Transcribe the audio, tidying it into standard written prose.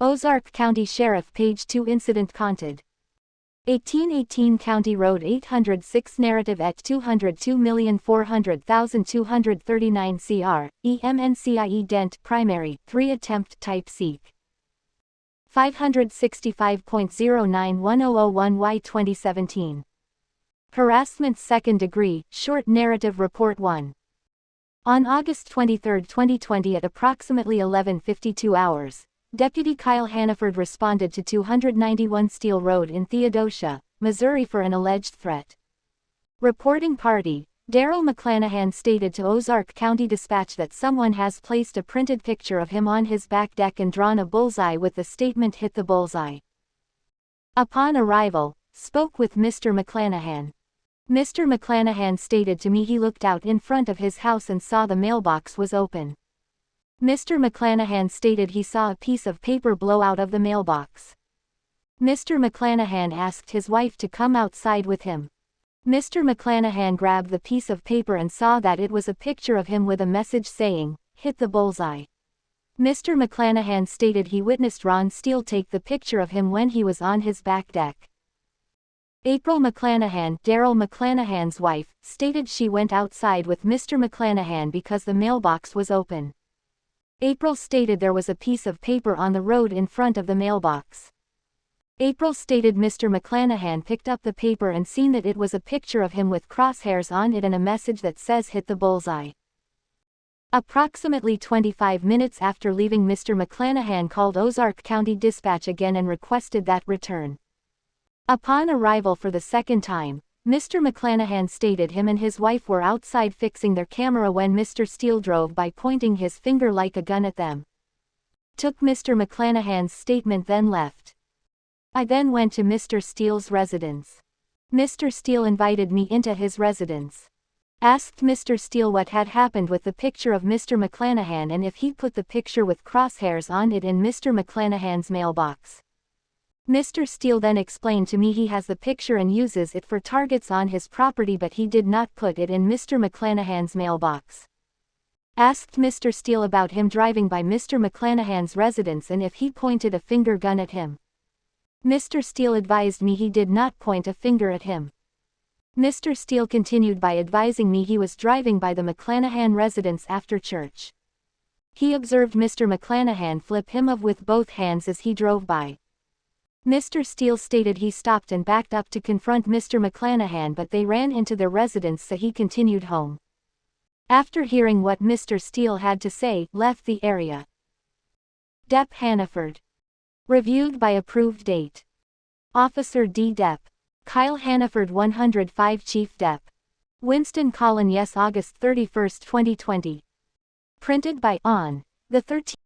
Ozark County Sheriff Page 2 Incident Conted. 1818 County Road 806 Narrative at 202,400,239 cr, EMNCIE Dent Primary, 3 Attempt Type Seek. 565.091001Y 2017. Harassment Second Degree, Short Narrative Report 1. On August 23, 2020 at approximately 11:52 hours, Deputy Kyle Hannaford responded to 291 Stehle Road in Theodosia, Missouri for an alleged threat. Reporting party, Darrell McClanahan stated to Ozark County Dispatch that someone has placed a printed picture of him on his back deck and drawn a bullseye with the statement "Hit the bullseye." Upon arrival, spoke with Mr. McClanahan. Mr. McClanahan stated to me he looked out in front of his house and saw the mailbox was open. Mr. McClanahan stated he saw a piece of paper blow out of the mailbox. Mr. McClanahan asked his wife to come outside with him. Mr. McClanahan grabbed the piece of paper and saw that it was a picture of him with a message saying, "Hit the bullseye." Mr. McClanahan stated he witnessed Ron Stehle take the picture of him when he was on his back deck. April McClanahan, Darrell McClanahan's wife, stated she went outside with Mr. McClanahan because the mailbox was open. April stated there was a piece of paper on the road in front of the mailbox. April stated Mr. McClanahan picked up the paper and seen that it was a picture of him with crosshairs on it and a message that says "Hit the bullseye." Approximately 25 minutes after leaving, Mr. McClanahan called Ozark County Dispatch again and requested that return. Upon arrival for the second time, Mr. McClanahan stated him and his wife were outside fixing their camera when Mr. Stehle drove by pointing his finger like a gun at them. Took Mr. McClanahan's statement then left. I then went to Mr. Stehle's residence. Mr. Stehle invited me into his residence. Asked Mr. Stehle what had happened with the picture of Mr. McClanahan and if he put the picture with crosshairs on it in Mr. McClanahan's mailbox. Mr. Stehle then explained to me he has the picture and uses it for targets on his property, but he did not put it in Mr. McClanahan's mailbox. Asked Mr. Stehle about him driving by Mr. McClanahan's residence and if he pointed a finger gun at him. Mr. Stehle advised me he did not point a finger at him. Mr. Stehle continued by advising me he was driving by the McClanahan residence after church. He observed Mr. McClanahan flip him off with both hands as he drove by. Mr. Stehle stated he stopped and backed up to confront Mr. McClanahan, but they ran into their residence, so he continued home. After hearing what Mr. Stehle had to say, left the area. Dep. Hannaford. Reviewed by approved date. Officer D. Dep. Kyle Hannaford 105 Chief Dep. Winston Collin. Yes, August 31, 2020. Printed by On. the 13th.